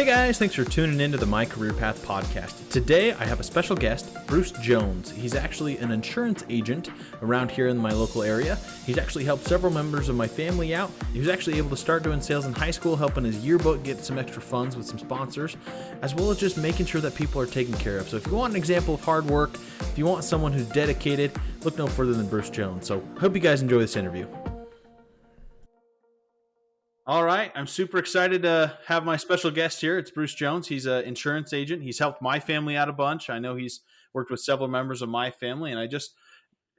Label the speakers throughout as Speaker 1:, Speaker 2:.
Speaker 1: Hey guys, thanks for tuning into the My Career Path podcast. Today I have a special guest, Bruce Jones. He's actually an insurance agent around here in my local area. He's actually helped several members of my family out. He was actually able to start doing sales in high school, helping his yearbook get some extra funds with some sponsors, as well as just making sure that people are taken care of. So if you want an example of hard work, if you want someone who's dedicated, look no further than Bruce Jones. So I hope you guys enjoy this interview. All right. I'm super excited to have my special guest here. It's Bruce Jones. He's an insurance agent. He's helped my family out a bunch. I know he's worked with several members of my family, and I just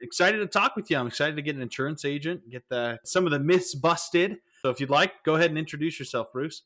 Speaker 1: excited to talk with you. I'm excited to get an insurance agent, get some of the myths busted. So if you'd like, go ahead and introduce yourself, Bruce.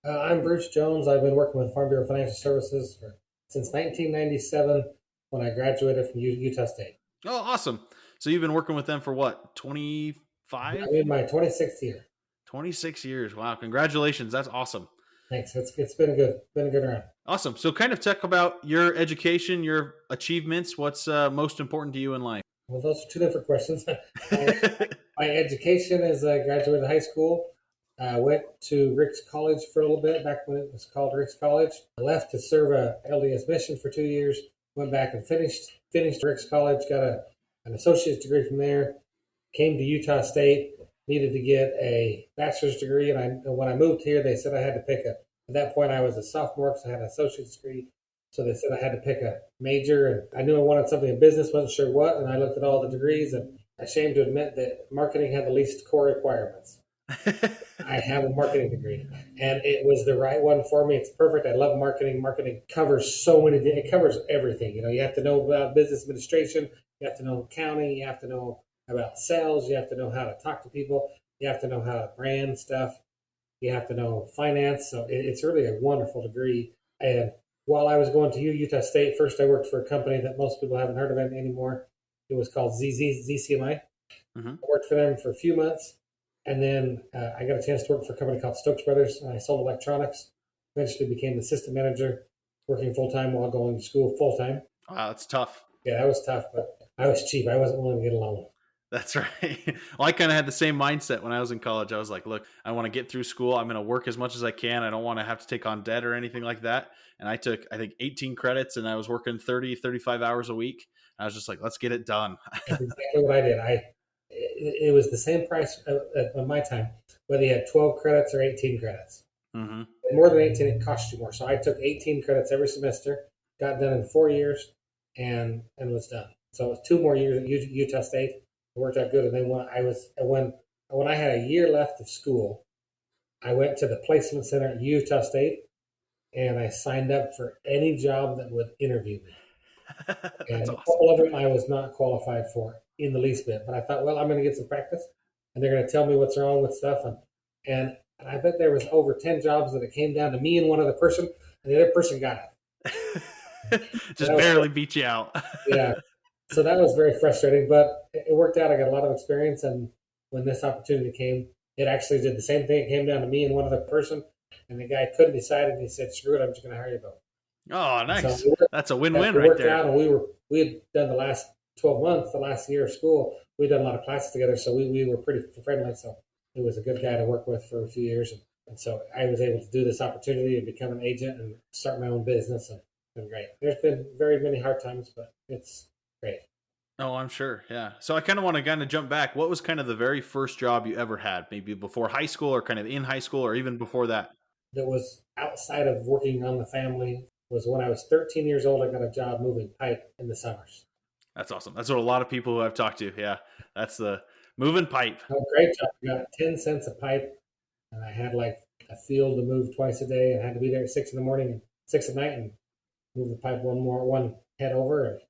Speaker 2: I'm Bruce Jones. I've been working with Farm Bureau Financial Services since 1997 when I graduated from Utah State.
Speaker 1: Oh, awesome. So you've been working with them for what, 25?
Speaker 2: I'm in my 26th year.
Speaker 1: 26 years. Wow. Congratulations. That's awesome.
Speaker 2: Thanks. It's been a good run.
Speaker 1: Awesome. So kind of talk about your education, your achievements. What's most important to you in life?
Speaker 2: Well, those are two different questions. My education is I graduated high school. I went to Rick's College for a little bit, back when it was called Rick's College. I left to serve a LDS mission for 2 years, went back and finished Rick's College, got an associate's degree from there, came to Utah State, needed to get a bachelor's degree, and when I moved here, they said I had to pick at that point I was a sophomore because I had an associate's degree, so they said I had to pick a major, and I knew I wanted something in business, wasn't sure what, and I looked at all the degrees, and I'm ashamed to admit that marketing had the least core requirements. I have a marketing degree, and it was the right one for me. It's perfect. I love marketing. Marketing covers so many things. It covers everything. You have to know about business administration. You have to know accounting. You have to know about sales. You have to know how to talk to people. You have to know how to brand stuff. You have to know finance. So it's really a wonderful degree. And while I was going to Utah State, first I worked for a company that most people haven't heard of it anymore. It was called ZCMI.
Speaker 1: Mm-hmm.
Speaker 2: I worked for them for a few months. And then I got a chance to work for a company called Stokes Brothers. I sold electronics. Eventually became the assistant manager, working full-time while going to school full-time.
Speaker 1: Wow, that's tough.
Speaker 2: Yeah, that was tough, but I was cheap. I wasn't willing to get a loan.
Speaker 1: That's right. Well, I kind of had the same mindset when I was in college. I was like, look, I want to get through school. I'm going to work as much as I can. I don't want to have to take on debt or anything like that. And I took, I think, 18 credits, and I was working 30, 35 hours a week. I was just like, let's get it done.
Speaker 2: That's exactly what I did. It was the same price at my time, whether you had 12 credits or 18 credits.
Speaker 1: Mm-hmm.
Speaker 2: More than 18, it cost you more. So I took 18 credits every semester, got done in 4 years, and was done. So it was 2 more years at Utah State. It worked out good. And then when I had a year left of school, I went to the placement center at Utah State, and I signed up for any job that would interview me. And
Speaker 1: awesome.
Speaker 2: A couple of them I was not qualified for in the least bit, but I thought, well, I'm going to get some practice, and they're going to tell me what's wrong with stuff. And I bet there was over 10 jobs that it came down to me and one other person, and the other person got it.
Speaker 1: Just barely beat you out.
Speaker 2: Yeah. So that was very frustrating, but it worked out. I got a lot of experience, and when this opportunity came, it actually did the same thing. It came down to me and one other person, and the guy couldn't decide, and he said, screw it, I'm just going to hire you both.
Speaker 1: Oh, nice.
Speaker 2: So
Speaker 1: that's a win-win
Speaker 2: right
Speaker 1: right
Speaker 2: there.
Speaker 1: there.
Speaker 2: And we had done the last 12 months, the last year of school, we'd done a lot of classes together, so we were pretty friendly. So he was a good guy to work with for a few years. And so I was able to do this opportunity and become an agent and start my own business. And it's been great. There's been very many hard times, but it's great.
Speaker 1: Oh, I'm sure. Yeah. So I kind of want to jump back. What was kind of the very first job you ever had? Maybe before high school or kind of in high school or even before that?
Speaker 2: That was outside of working on the family. Was when I was 13 years old, I got a job moving pipe in the summers.
Speaker 1: That's awesome. That's what a lot of people who I've talked to. Yeah. That's the moving pipe.
Speaker 2: Oh, great job. I got 10 cents a pipe, and I had like a field to move twice a day, and I had to be there at 6 in the morning and 6 at night and move the pipe one head over. And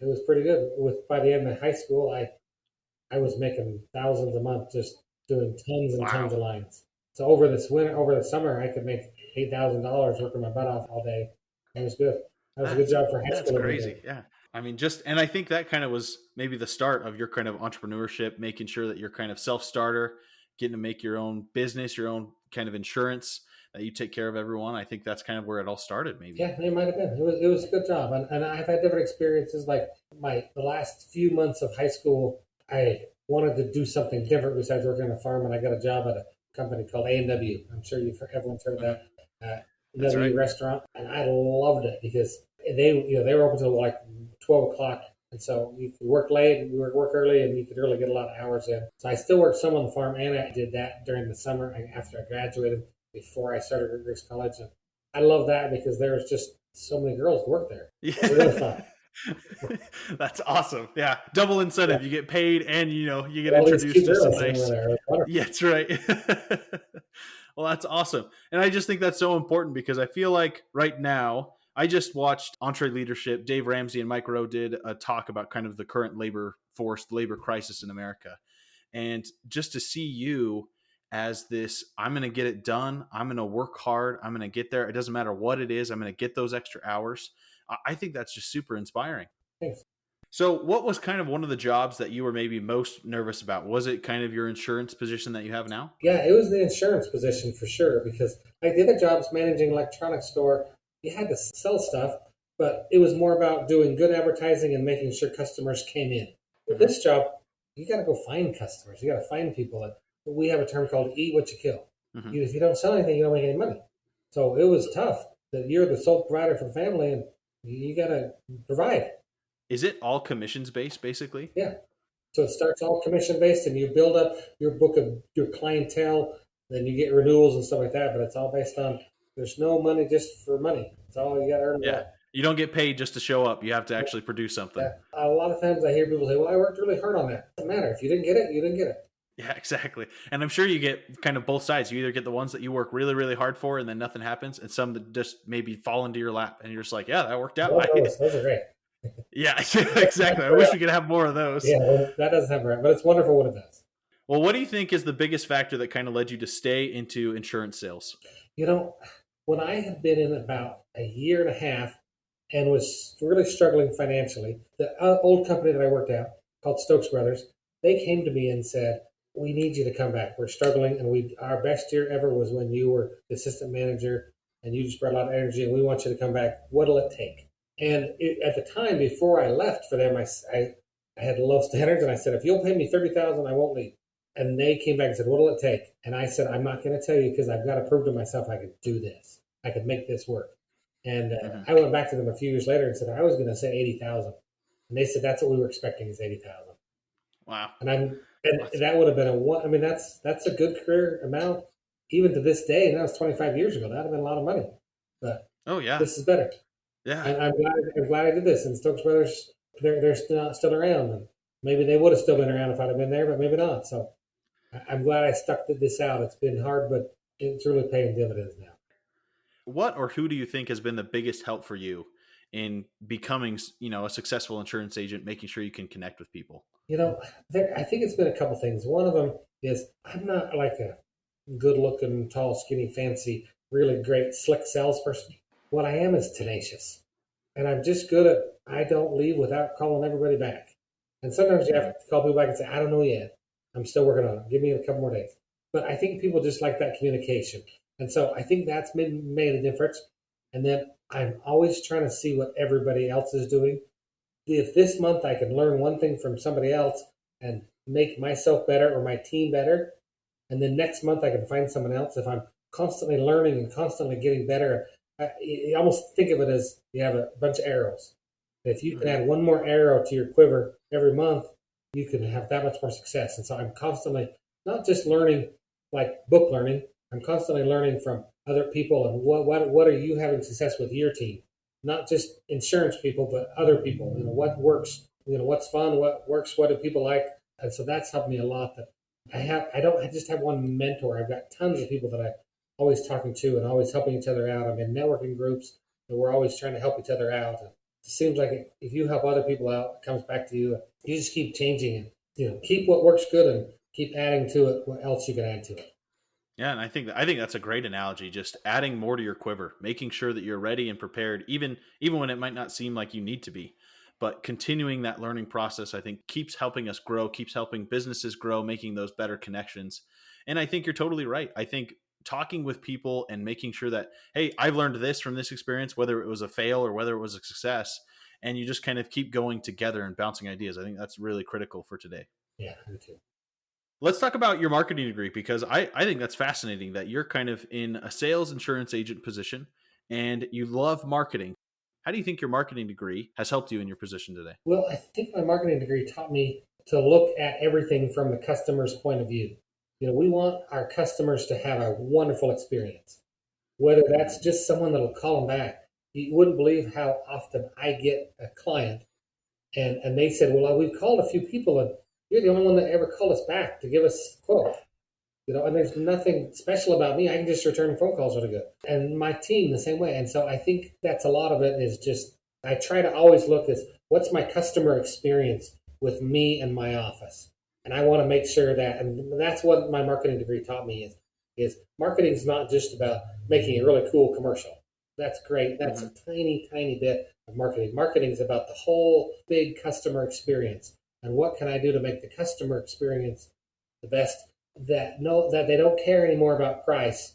Speaker 2: it was pretty good. By the end of high school, I was making thousands a month just doing tons and tons of lines. So over the summer, I could make $8,000 working my butt off all day. It was good. That was a good job for high school.
Speaker 1: That's crazy. Yeah. I mean, and I think that kind of was maybe the start of your kind of entrepreneurship, making sure that you're kind of self-starter, getting to make your own business, your own kind of insurance, that you take care of everyone. I think that's kind of where it all started, maybe.
Speaker 2: Yeah, it might have been. It was a good job. And I've had different experiences. Like the last few months of high school, I wanted to do something different besides working on a farm, and I got a job at a company called A&W. I'm sure everyone's heard of that.
Speaker 1: That's right.
Speaker 2: restaurant, and I loved it because they were open till like 12 o'clock, and so you could work late and you work early, and you could really get a lot of hours in. So I still worked some on the farm, and I did that during the summer after I graduated before I started at Rick's College, and I love that because there was just so many girls to work there. It was really
Speaker 1: Yeah.
Speaker 2: fun.
Speaker 1: That's awesome. Yeah. Double
Speaker 2: Yeah,
Speaker 1: incentive. You get paid and you get
Speaker 2: all these
Speaker 1: introduced
Speaker 2: cute
Speaker 1: to some
Speaker 2: girls that were
Speaker 1: nice.
Speaker 2: there. It was wonderful.
Speaker 1: Yeah, that's right. Well, that's awesome. And I just think that's so important because I feel like right now, I just watched Entree Leadership. Dave Ramsey and Mike Rowe did a talk about kind of the current labor force, labor crisis in America. And just to see you as this, I'm going to get it done. I'm going to work hard. I'm going to get there. It doesn't matter what it is. I'm going to get those extra hours. I think that's just super inspiring.
Speaker 2: Thanks.
Speaker 1: So, what was kind of one of the jobs that you were maybe most nervous about? Was it kind of your insurance position that you have now?
Speaker 2: Yeah, it was the insurance position for sure because like the other jobs managing electronics store, you had to sell stuff, but it was more about doing good advertising and making sure customers came in. With
Speaker 1: Hmm.
Speaker 2: this job, you got to go find customers. You got to find people. And we have a term called "eat what you kill."
Speaker 1: Hmm.
Speaker 2: If you don't sell anything, you don't make any money. So it was tough that you're the sole provider for the family, and you got to provide.
Speaker 1: Is it all commissions based, basically?
Speaker 2: Yeah. So it starts all commission based, and you build up your book of your clientele. Then you get renewals and stuff like that. But it's all based on there's no money just for money. It's all you got to earn
Speaker 1: Yeah.
Speaker 2: money.
Speaker 1: You don't get paid just to show up. You have to actually produce something.
Speaker 2: Yeah. A lot of times I hear people say, "Well, I worked really hard on that." It doesn't matter if you didn't get it, you didn't get it.
Speaker 1: Yeah, exactly. And I'm sure you get kind of both sides. You either get the ones that you work really, really hard for and then nothing happens, and some that just maybe fall into your lap and you're just like, yeah, that worked out.
Speaker 2: Love those are great.
Speaker 1: Yeah, exactly. I wish we could have more of those.
Speaker 2: Yeah, well, that doesn't happen, right, but it's wonderful what it does.
Speaker 1: Well, what do you think is the biggest factor that kind of led you to stay into insurance sales?
Speaker 2: You know, when I had been in about a year and a half and was really struggling financially, the old company that I worked at called Stokes Brothers, they came to me and said, "We need you to come back. We're struggling, and our best year ever was when you were the assistant manager, and you just brought a lot of energy, and we want you to come back. What'll it take?" And at the time, before I left for them, I had low standards, and I said, "If you'll pay me 30,000, I won't leave." And they came back and said, "What'll it take?" And I said, "I'm not going to tell you because I've got to prove to myself I can do this. I can make this work." And
Speaker 1: Hmm.
Speaker 2: I went back to them a few years later and said, "I was going to say 80,000." And they said, "That's what we were expecting is 80,000."
Speaker 1: Wow.
Speaker 2: And that would have been a one. I mean, that's a good career amount, even to this day. And that was 25 years ago. That would have been a lot of money. But
Speaker 1: Oh, yeah.
Speaker 2: this is better.
Speaker 1: Yeah.
Speaker 2: And I'm glad I did this. And Stokes Brothers, they're still around. And maybe they would have still been around if I'd have been there, but maybe not. So I'm glad I stuck this out. It's been hard, but it's really paying dividends now.
Speaker 1: What or who do you think has been the biggest help for you in becoming, a successful insurance agent, making sure you can connect with people?
Speaker 2: I think it's been a couple things. One of them is I'm not like a good looking, tall, skinny, fancy, really great, slick salesperson. What I am is tenacious. And I'm just good at, I don't leave without calling everybody back. And sometimes you have
Speaker 1: Hmm.
Speaker 2: to call people back and say, "I don't know yet. I'm still working on it. Give me a couple more days." But I think people just like that communication. And so I think that's made a difference. And then I'm always trying to see what everybody else is doing. If this month I can learn one thing from somebody else and make myself better or my team better, and then next month I can find someone else. If I'm constantly learning and constantly getting better, you almost think of it as you have a bunch of arrows. If you can
Speaker 1: Hmm.
Speaker 2: add one more arrow to your quiver every month, you can have that much more success. And so I'm constantly not just learning like book learning. I'm constantly learning from other people and what are you having success with your team? Not just insurance people, but other people. What works. What's fun. What works. What do people like? And so that's helped me a lot. That I don't I just have one mentor. I've got tons of people that I'm always talking to and always helping each other out. I'm in networking groups and we're always trying to help each other out. And it seems like if you help other people out, it comes back to you. You just keep changing and keep what works good and keep adding to it what else you can add to it.
Speaker 1: Yeah, and I think that's a great analogy. Just adding more to your quiver, making sure that you're ready and prepared, even when it might not seem like you need to be. But continuing that learning process, I think, keeps helping us grow, keeps helping businesses grow, making those better connections. And I think you're totally right. I think talking with people and making sure that, hey, I've learned this from this experience, whether it was a fail or whether it was a success, and you just kind of keep going together and bouncing ideas. I think that's really critical for today.
Speaker 2: Yeah, me too.
Speaker 1: Let's talk about your marketing degree because I think that's fascinating that you're kind of in a sales insurance agent position and you love marketing. How do you think your marketing degree has helped you in your position today?
Speaker 2: Well, I think my marketing degree taught me to look at everything from the customer's point of view. We want our customers to have a wonderful experience, whether that's just someone that'll call them back. You wouldn't believe how often I get a client and they said, well, we've called a few people and you're the only one that ever called us back to give us a quote. And there's nothing special about me. I can just return phone calls really good. And my team the same way. And so I think that's a lot of it is just, I try to always look at what's my customer experience with me and my office. And I want to make sure that, and that's what my marketing degree taught me is marketing is not just about making a really cool commercial. That's great. That's a tiny, tiny bit of marketing. Marketing is about the whole big customer experience. And what can I do to make the customer experience the best, that know that they don't care anymore about price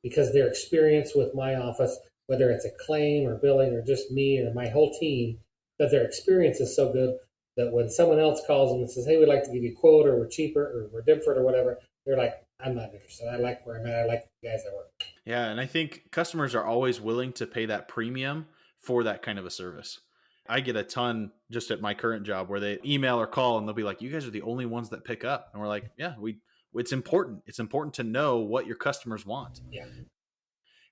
Speaker 2: because their experience with my office, whether it's a claim or billing or just me or my whole team, that their experience is so good that when someone else calls them and says, hey, we'd like to give you a quote or we're cheaper or we're different or whatever, they're like, I'm not interested. I like where I'm at. I like the guys I work with.
Speaker 1: Yeah, and I think customers are always willing to pay that premium for that kind of a service. I get a ton just at my current job where they email or call and they'll be like, you guys are the only ones that pick up. And we're like, yeah, it's important. It's important to know what your customers want.
Speaker 2: Yeah.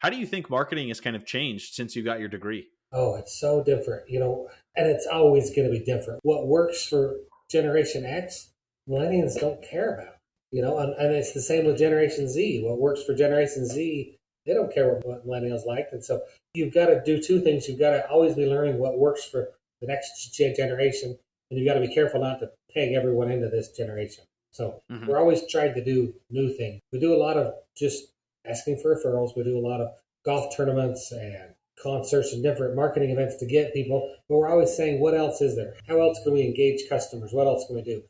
Speaker 1: How do you think marketing has kind of changed since you got your degree?
Speaker 2: Oh, it's so different, and it's always going to be different. What works for Generation X, millennials don't care about, and it's the same with Generation Z. What works for Generation Z, they don't care what millennials like. And so you've got to do two things. You've got to always be learning what works for the next generation, and you've got to be careful not to peg everyone into this generation. So we're always trying to do new things. We do a lot of just asking for referrals. We do a lot of golf tournaments and concerts and different marketing events to get people. But we're always saying, what else is there? How else can we engage customers? What else can we do?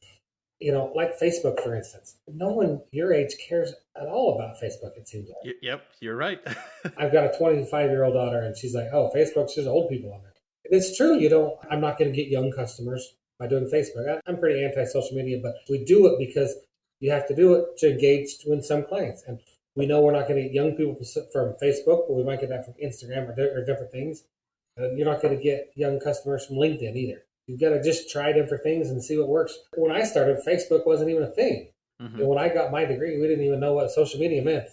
Speaker 2: Like Facebook, for instance. No one your age cares at all about Facebook, it seems like.
Speaker 1: Yep, you're right.
Speaker 2: I've got a 25-year-old daughter, and she's like, oh, Facebook's just old people on there. And it's true. I'm not going to get young customers by doing Facebook. I'm pretty anti-social media, but we do it because you have to do it to engage with some clients. And we know we're not going to get young people from Facebook, but we might get that from Instagram or different things. And you're not going to get young customers from LinkedIn either. You've got to just try different things and see what works. When I started, Facebook wasn't even a thing. And when I got my degree, we didn't even know what social media meant.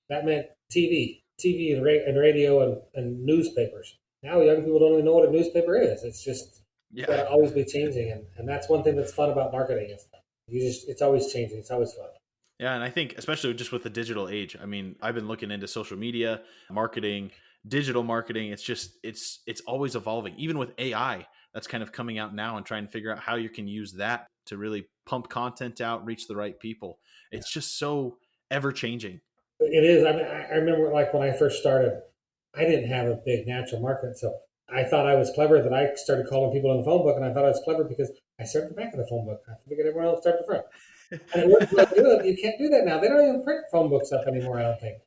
Speaker 2: That meant TV and radio and newspapers. Now young people don't even know what a newspaper is. It's just got to always be changing. And that's one thing that's fun about marketing is it's always changing. It's always fun.
Speaker 1: Yeah, and I think especially just with the digital age, I mean, I've been looking into social media, marketing, digital marketing. It's always evolving. Even with AI, that's kind of coming out now and trying to figure out how you can use that to really pump content out, reach the right people. It's just so ever changing.
Speaker 2: It is. I mean, I remember like when I first started, I didn't have a big natural market, so I thought I was clever that I started calling people in the phone book, and I thought I was clever because I started the back of the phone book. I figured everyone else started the front. And it worked really good. You can't do that now. They don't even print phone books up anymore, I don't think.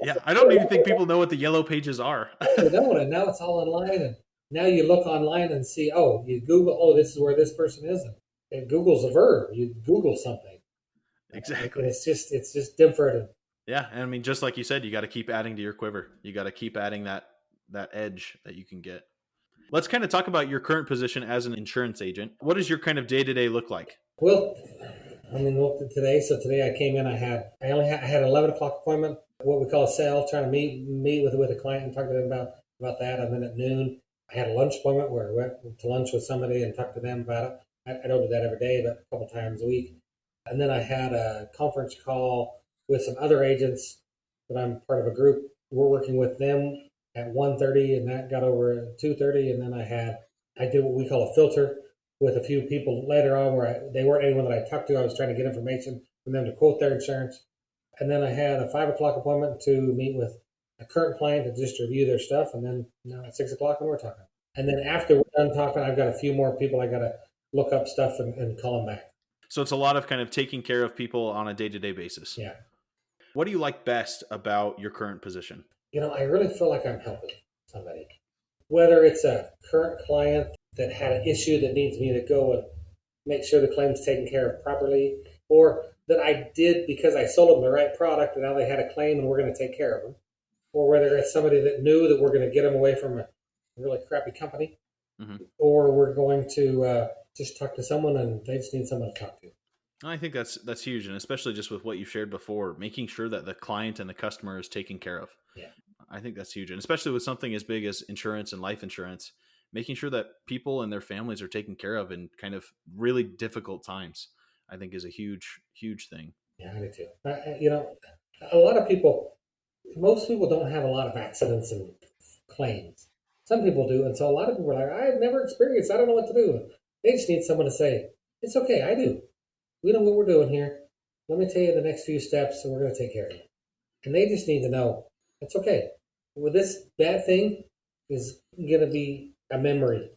Speaker 1: Yeah, I don't even think people know what the yellow pages are.
Speaker 2: They don't, and now it's all online. And now you look online and see, you Google, this is where this person is. And Google's a verb. You Google something.
Speaker 1: Exactly.
Speaker 2: And it's just different.
Speaker 1: Yeah, and I mean, just like you said, you got to keep adding to your quiver. You got to keep adding that edge that you can get. Let's kind of talk about your current position as an insurance agent. What does your kind of day-to-day look like?
Speaker 2: Well, I mean, today. So today I came in. I had an 11 o'clock appointment. What we call a sale, trying to meet with a client and talk to them about that. And then at noon, I had a lunch appointment where I went to lunch with somebody and talked to them about it. I don't do that every day, but a couple times a week. And then I had a conference call with some other agents that I'm part of a group. We're working with them at 1:30, and that got over at 2:30. And then I did what we call a filter with a few people later on where they weren't anyone that I talked to. I was trying to get information from them to quote their insurance. And then I had a 5 o'clock appointment to meet with a current client to just review their stuff. And then at 6 o'clock, and we're talking. And then after we're done talking, I've got a few more people I got to look up stuff and call them back.
Speaker 1: So it's a lot of kind of taking care of people on a day-to-day basis.
Speaker 2: Yeah.
Speaker 1: What do you like best about your current position?
Speaker 2: I really feel like I'm helping somebody. Whether it's a current client that had an issue that needs me to go and make sure the claim's taken care of properly, or that I did because I sold them the right product and now they had a claim and we're going to take care of them. or whether it's somebody that knew that we're going to get them away from a really crappy company,
Speaker 1: Hmm.
Speaker 2: or we're going to just talk to someone and they just need someone to talk to.
Speaker 1: I think that's huge, and especially just with what you shared before, making sure that the client and the customer is taken care of.
Speaker 2: Yeah,
Speaker 1: I think that's huge, and especially with something as big as insurance and life insurance, making sure that people and their families are taken care of in kind of really difficult times, I think is a huge thing.
Speaker 2: yeah, I do too. A lot of people, most people don't have a lot of accidents and claims. Some people do, and so a lot of people are like, I've never experienced. I don't know what to do. They just need someone to say, it's okay. I do. We know what we're doing here. Let me tell you the next few steps, and we're going to take care of you. And they just need to know it's okay. Well, this bad thing is going to be a memory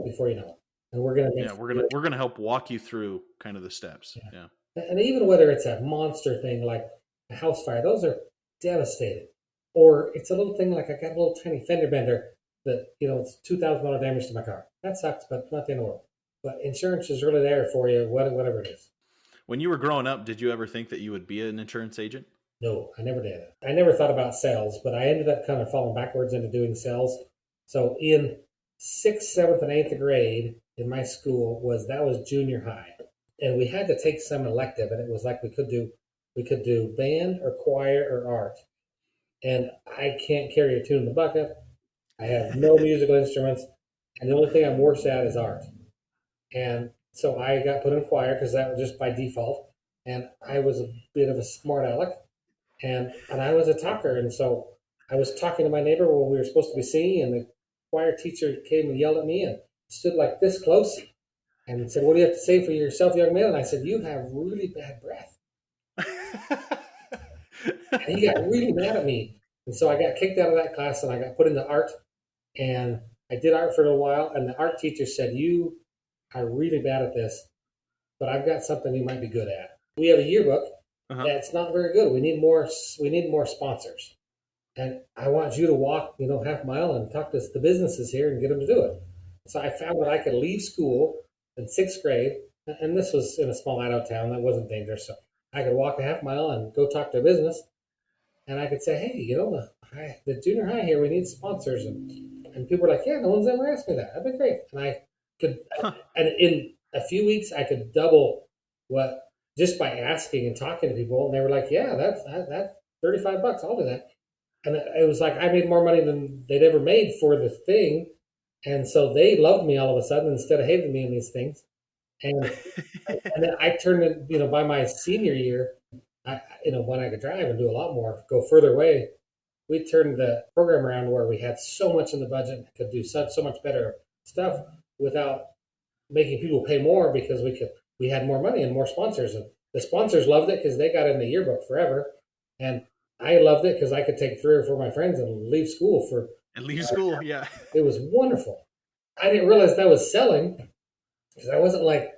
Speaker 2: before you know it, and we're going to make
Speaker 1: Yeah, we're gonna help walk you through kind of the steps.
Speaker 2: yeah.
Speaker 1: Yeah.
Speaker 2: And even whether it's a monster thing like a house fire, those are devastating. Or it's a little thing like I got a little tiny fender bender that it's $2,000 damage to my car. That sucks, but not the end of the world. But insurance is really there for you, whatever it is.
Speaker 1: When you were growing up, did you ever think that you would be an insurance agent?
Speaker 2: No, I never did. I never thought about sales, but I ended up kind of falling backwards into doing sales. So in sixth, seventh, and eighth grade in my school that was junior high, and we had to take some elective, and it was like we could do band or choir or art, and I can't carry a tune in the bucket. I have no musical instruments, and the only thing I'm worse at is art. And so I got put in choir because that was just by default, and I was a bit of a smart aleck, and I was a talker, and so I was talking to my neighbor when we were supposed to be singing, and the choir teacher came and yelled at me and stood like this close and said, "What do you have to say for yourself, young man?" And I said, "You have really bad breath." And he got really mad at me, and so I got kicked out of that class, and I got put into art, and I did art for a little while, and the art teacher said, "You are really bad at this, but I've got something you might be good at. We have a yearbook
Speaker 1: Uh-huh.
Speaker 2: that's not very good. We need more. We need more sponsors." And I want you to walk, half a mile and talk to the businesses here and get them to do it. So I found that I could leave school in sixth grade, and this was in a small Idaho town that wasn't dangerous. So I could walk a half mile and go talk to a business, and I could say, hey, the junior high here, we need sponsors. And people were like, yeah, no one's ever asked me that. That'd be great. And I could,
Speaker 1: Huh.
Speaker 2: and in a few weeks, I could double what just by asking and talking to people. And they were like, yeah, that's $35. I'll do that. And it was like I made more money than they'd ever made for the thing, and so they loved me all of a sudden instead of hating me in these things. And then I turned it, by my senior year, when I could drive and do a lot more, go further away, we turned the program around where we had so much in the budget and could do so much better stuff without making people pay more because we had more money and more sponsors, and the sponsors loved it because they got in the yearbook forever, and I loved it because I could take 3 or 4 of my friends and leave school for.
Speaker 1: And leave school, yeah.
Speaker 2: It was wonderful. I didn't realize that was selling because I wasn't like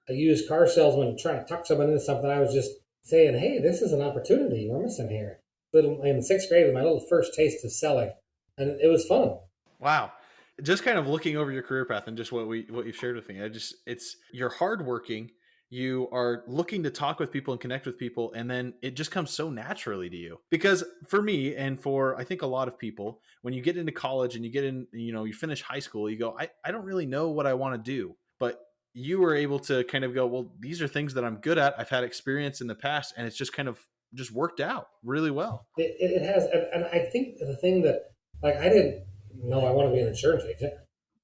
Speaker 2: a used car salesman trying to talk someone into something. I was just saying, "Hey, this is an opportunity we're missing here." Little in sixth grade, my little first taste of selling, and it was fun.
Speaker 1: Wow. Just kind of looking over your career path and just what you've shared with me. It's you're hardworking. You are looking to talk with people and connect with people, and then it just comes so naturally to you. Because for me, and for I think a lot of people, when you get into college and you get in, you finish high school, you go, I don't really know what I want to do. But you were able to kind of go, well, these are things that I'm good at. I've had experience in the past, and it's just kind of just worked out really well.
Speaker 2: It has, and I think the thing that like I didn't know I wanted to be an insurance agent.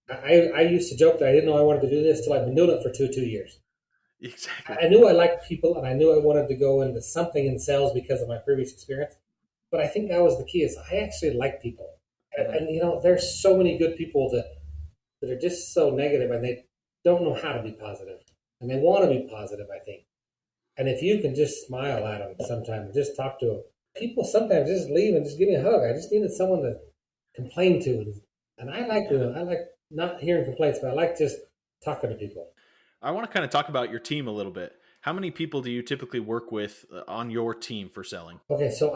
Speaker 2: I used to joke that I didn't know I wanted to do this till I've been doing it for 2 years.
Speaker 1: Exactly.
Speaker 2: I knew I liked people, and I knew I wanted to go into something in sales because of my previous experience. But I think that was the key: is I actually like people,
Speaker 1: Mhm.
Speaker 2: and there's so many good people that are just so negative, and they don't know how to be positive, and they want to be positive. I think, and if you can just smile at them sometimes, just talk to them. People sometimes just leave and just give me a hug. I just needed someone to complain to, and I like
Speaker 1: Yeah.
Speaker 2: doing. I like not hearing complaints, but I like just talking to people.
Speaker 1: I want to kind of talk about your team a little bit. How many people do you typically work with on your team for selling?
Speaker 2: Okay, so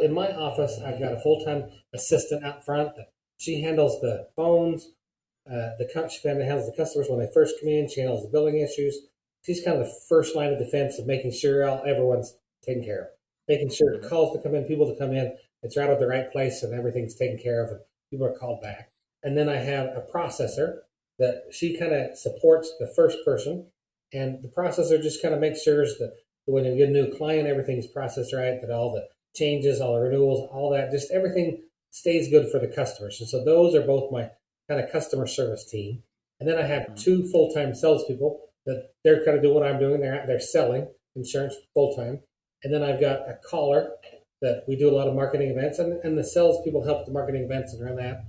Speaker 2: in my office, I've got a full time assistant out front. She handles the phones. She handles the customers when they first come in. She handles the billing issues. She's kind of the first line of defense of making sure everyone's taken care of, making sure
Speaker 1: Mhm.
Speaker 2: calls to come in, people to come in, it's right at the right place and everything's taken care of and people are called back. And then I have a processor that she kind of supports the first person, and the processor just kind of makes sure that when you get a new client, everything's processed right, that all the changes, all the renewals, all that, just everything stays good for the customers. And so those are both my kind of customer service team. And then I have
Speaker 1: Mhm.
Speaker 2: two full-time salespeople that they're kind of doing what I'm doing. They're selling insurance full-time. And then I've got a caller that we do a lot of marketing events, and the salespeople help the marketing events and run that.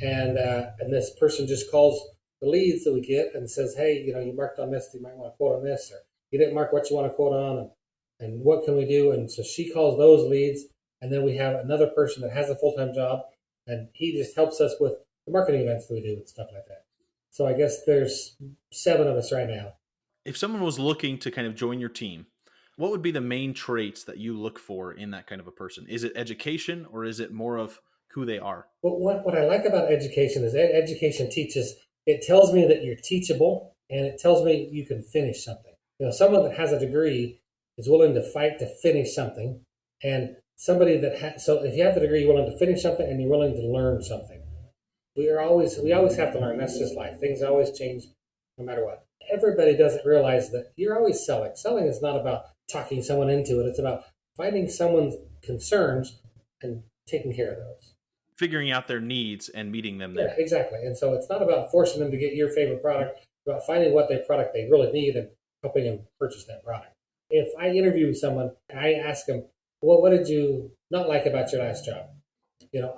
Speaker 2: And this person just calls the leads that we get and says, hey, you marked on this, you might want to quote on this, or you didn't mark what you want to quote on, and what can we do? And so she calls those leads, and then we have another person that has a full-time job, and he just helps us with the marketing events that we do and stuff like that. So I guess there's 7 of us right now.
Speaker 1: If someone was looking to kind of join your team, what would be the main traits that you look for in that kind of a person? Is it education, or is it more of who they are?
Speaker 2: But what I like about education is education teaches, it tells me that you're teachable, and it tells me you can finish something. Someone that has a degree is willing to fight to finish something. And somebody that so if you have the degree, you're willing to finish something and you're willing to learn something. We always have to learn. That's just life. Things always change no matter what. Everybody doesn't realize that you're always selling. Selling is not about talking someone into it. It's about finding someone's concerns and taking care of those.
Speaker 1: Figuring out their needs and meeting them
Speaker 2: Yeah,
Speaker 1: there.
Speaker 2: exactly. And so it's not about forcing them to get your favorite product, it's about finding what their product they really need and helping them purchase that product. If I interview someone, I ask them, well, what did you not like about your last job?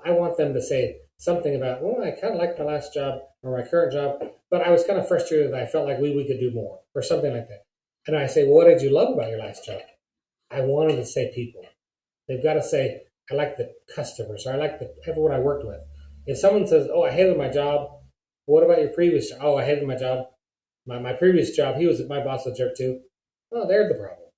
Speaker 2: I want them to say something about, well, I kind of liked my last job or my current job, but I was kind of frustrated that I felt like we could do more or something like that. And I say, well, what did you love about your last job? I want them to say people. They've got to say, I like the customers, or I like everyone I worked with. If someone says, oh, I hated my job, what about your previous job? Oh, I hated my job. My previous job, my boss was a jerk too. Well, they're the problem,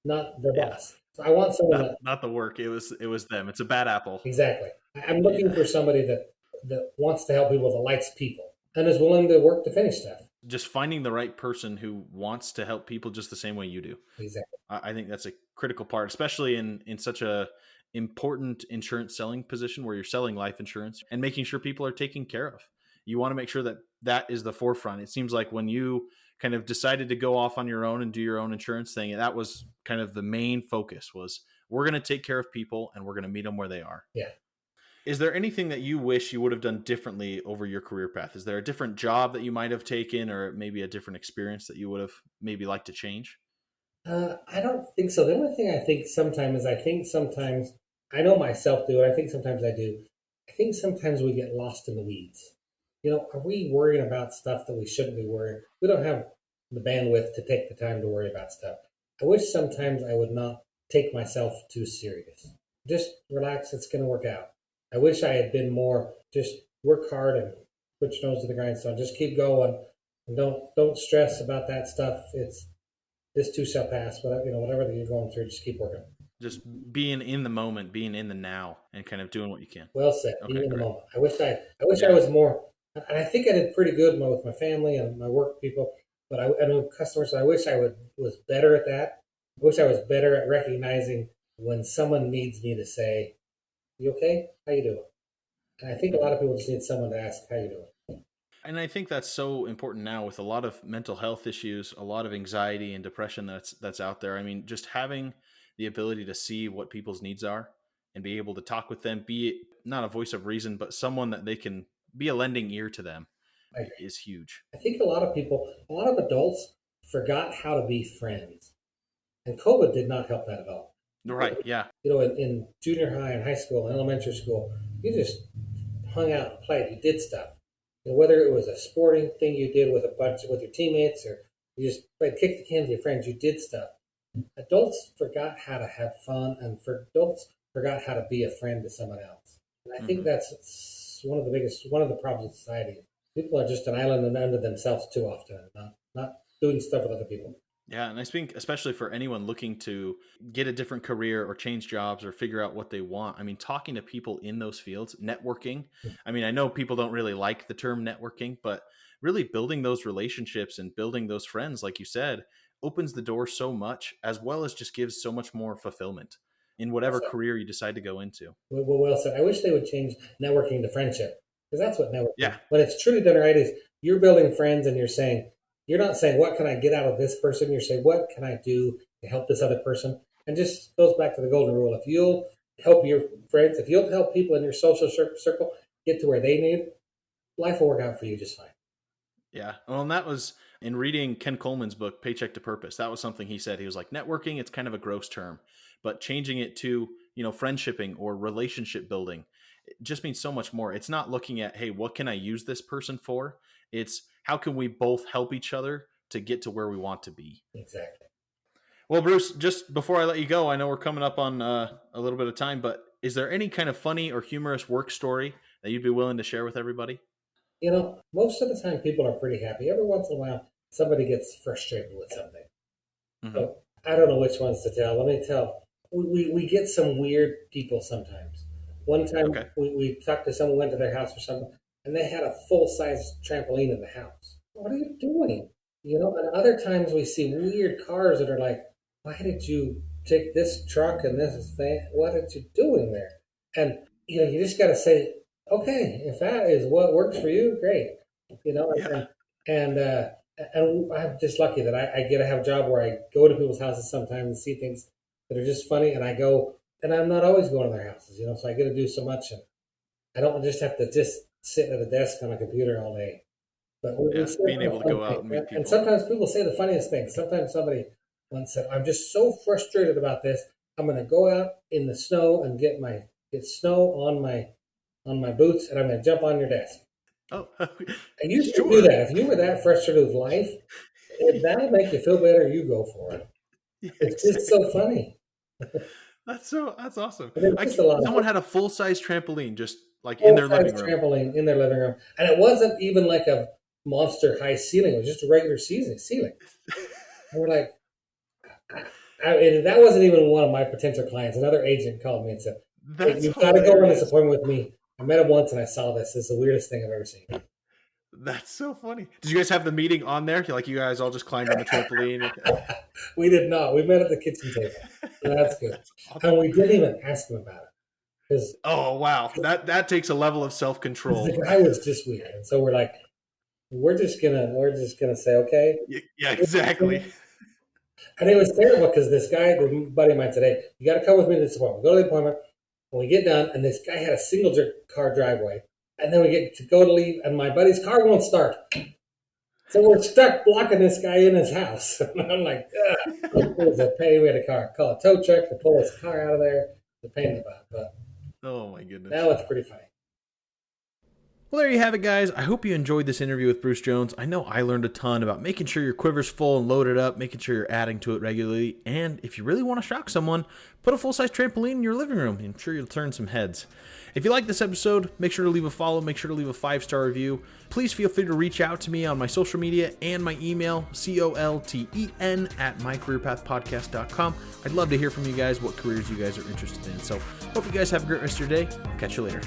Speaker 2: not their
Speaker 1: Yeah.
Speaker 2: boss. So I want someone that,
Speaker 1: Not the work. It was them. It's a bad apple.
Speaker 2: exactly. I'm looking
Speaker 1: Yeah.
Speaker 2: for somebody that wants to help people, that likes people, and is willing to work to finish stuff.
Speaker 1: Just finding the right person who wants to help people just the same way you do.
Speaker 2: Exactly.
Speaker 1: I think that's a critical part, especially in such a important insurance selling position where you're selling life insurance and making sure people are taken care of. You want to make sure that that is the forefront. It seems like when you kind of decided to go off on your own and do your own insurance thing, that was kind of the main focus was we're going to take care of people and we're going to meet them where they are.
Speaker 2: Yeah.
Speaker 1: Is there anything that you wish you would have done differently over your career path? Is there a different job that you might have taken or maybe a different experience that you would have maybe liked to change?
Speaker 2: I don't think so. The only thing I think sometimes is I know myself do, and I think sometimes I do. I think sometimes we get lost in the weeds. Are we worrying about stuff that we shouldn't be worrying? We don't have the bandwidth to take the time to worry about stuff. I wish sometimes I would not take myself too serious. Just relax, it's going to work out. I wish I had been more just work hard and put your nose to the grindstone. Just keep going and don't stress about that stuff. This too shall pass. Whatever that you're going through, just keep working.
Speaker 1: Just being in the moment, being in the now, and kind of doing what you can.
Speaker 2: Well said. Being
Speaker 1: Okay,
Speaker 2: in the
Speaker 1: great.
Speaker 2: moment. I wish I
Speaker 1: Yeah.
Speaker 2: was more, and I think I did pretty good with my family and my work people. But I know customers. So I wish was better at that. I wish I was better at recognizing when someone needs me to say, "You okay? How you doing?" And I think a lot of people just need someone to ask, "How you doing?"
Speaker 1: And I think that's so important now with a lot of mental health issues, a lot of anxiety and depression that's out there. I mean, just having the ability to see what people's needs are and be able to talk with them, be not a voice of reason, but someone that they can be a lending ear to them
Speaker 2: I agree.
Speaker 1: is huge.
Speaker 2: I think a lot of adults forgot how to be friends, and COVID did not help that at all.
Speaker 1: Right. Yeah.
Speaker 2: In junior high and high school and elementary school, you just hung out and played. You did stuff. Whether it was a sporting thing you did with your teammates, or you just played kick the can with your friends, you did stuff. Adults forgot how to have fun, and adults forgot how to be a friend to someone else. And I think
Speaker 1: Hmm.
Speaker 2: that's one of the problems in society. People are just an island and unto themselves too often, not doing stuff with other people.
Speaker 1: Yeah, and I think especially for anyone looking to get a different career or change jobs or figure out what they want. I mean, talking to people in those fields, networking. I mean, I know people don't really like the term networking, but really building those relationships and building those friends, like you said, opens the door so much as well as just gives so much more fulfillment. in whatever career you decide to go into.
Speaker 2: Well said. I wish they would change networking to friendship, because that's what networking.
Speaker 1: Yeah.
Speaker 2: When it's truly done right, is you're building friends, and you're not saying what can I get out of this person. You're saying what can I do to help this other person, and just goes back to the golden rule. If you'll help your friends, if you'll help people in your social circle get to where they need, life will work out for you just fine.
Speaker 1: Yeah. Well, and that was in reading Ken Coleman's book, Paycheck to Purpose. That was something he said. He was like, networking, it's kind of a gross term, but changing it to, friendshipping or relationship building, it just means so much more. It's not looking at, hey, what can I use this person for? It's how can we both help each other to get to where we want to be?
Speaker 2: Exactly.
Speaker 1: Well, Bruce, just before I let you go, I know we're coming up on a little bit of time, but is there any kind of funny or humorous work story that you'd be willing to share with everybody?
Speaker 2: Most of the time people are pretty happy. Every once in a while, somebody gets frustrated with something.
Speaker 1: Mm-hmm.
Speaker 2: So I don't know which ones to tell. Let me tell. We get some weird people sometimes. One time we talked to someone, went to their house or something, and they had a full-size trampoline in the house. What are you doing? And other times we see weird cars that are like, why did you take this truck and this thing? What are you doing there? And, you just got to say, okay, if that is what works for you, great.
Speaker 1: Yeah.
Speaker 2: And I'm just lucky that I get to have a job where I go to people's houses sometimes and see things that are just funny. And I go, and I'm not always going to their houses, so I get to do so much. And I don't just have to just sit at a desk on a computer all day. But
Speaker 1: being able to go out and meet people.
Speaker 2: And sometimes people say the funniest things. Sometimes somebody once said, I'm just so frustrated about this. I'm going to go out in the snow and get snow on my boots, and I'm going to jump on your desk.
Speaker 1: Oh,
Speaker 2: and you should do that. If you were that frustrated with life, that'll make you feel better. You go for it. Yeah, it's just so funny.
Speaker 1: That's awesome.
Speaker 2: Someone
Speaker 1: had a full-size trampoline just like in their living room.
Speaker 2: Trampoline in their living room. And it wasn't even like a monster high ceiling. It was just a regular ceiling. And we're like, and that wasn't even one of my potential clients. Another agent called me and said, hey, you've got to go on this appointment with me. I met him once and I saw this. It's the weirdest thing I've ever seen.
Speaker 1: That's so funny. Did you guys have the meeting on there? Like you guys all just climbed on the trampoline?
Speaker 2: We did not. We met at the kitchen table. So that's good. That's awesome. And we didn't even ask him about it.
Speaker 1: Oh, wow. That takes a level of self-control.
Speaker 2: The guy was just weird. And so we're like, we're just gonna say, okay.
Speaker 1: Yeah, exactly.
Speaker 2: And it was terrible because this guy, the buddy of mine said, hey, you got to come with me to this appointment. Go to the appointment. When we get done, and this guy had a single car driveway. And then we get to go to leave, and my buddy's car won't start. So we're stuck blocking this guy in his house. And I'm like, it was a pain. We had to call a tow truck to pull his car out of there. It's a pain in the butt. But
Speaker 1: oh, my goodness.
Speaker 2: That was pretty funny.
Speaker 1: Well, there you have it, guys. I hope you enjoyed this interview with Bruce Jones. I know I learned a ton about making sure your quiver's full and loaded up, making sure you're adding to it regularly, and if you really want to shock someone, put a full-size trampoline in your living room. I'm sure you'll turn some heads. If you like this episode, make sure to leave a follow, make sure to leave a 5-star review. Please feel free to reach out to me on my social media and my email, colten@mycareerpathpodcast.com. I'd love to hear from you guys what careers you guys are interested in. So hope you guys have a great rest of your day. I'll catch you later.